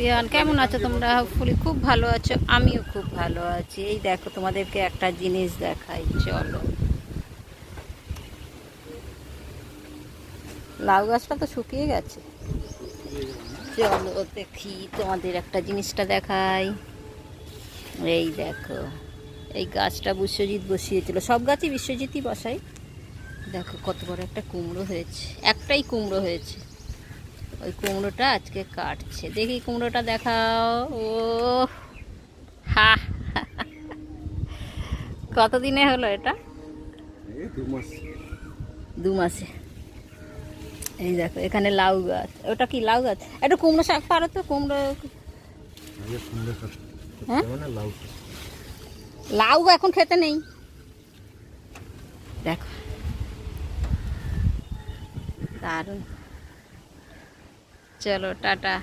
Everyone, কেমন আছো তোমরা? হোপফুলি খুব ভালো আছো, আমিও খুব ভালো আছি। এই দেখো, তোমাদেরকে একটা জিনিস দেখাই, চলো। লাউ গাছটা তো শুকিয়ে গেছে, চলো দেখি তোমাদের একটা জিনিসটা দেখাই। এই দেখো, এই গাছটা বিশ্বজিৎ বসিয়েছিল, সব গাছই বিশ্বজিৎই বসাই। দেখো কত বড় একটা কুমড়ো হয়েছে, একটাই কুমড়ো হয়েছে। ওই কুমড়োটা আজকে কাটছে, দেখি কুমড়োটা দেখাও। ও হা, কতদিনে হলো এটা? এই 2 মাস। 2 মাসে। এই দেখো, এখানে লাউ গাছ, ওটা কি লাউ গাছ? একটু কুমড়ো শাক পারো তো, কুমড়ো। আগে কুমড়ো শাক হ্যাঁ, মানে লাউ শাক। লাউ এখন খেতে নেই। দেখো, দারুণ। চলো টাটা।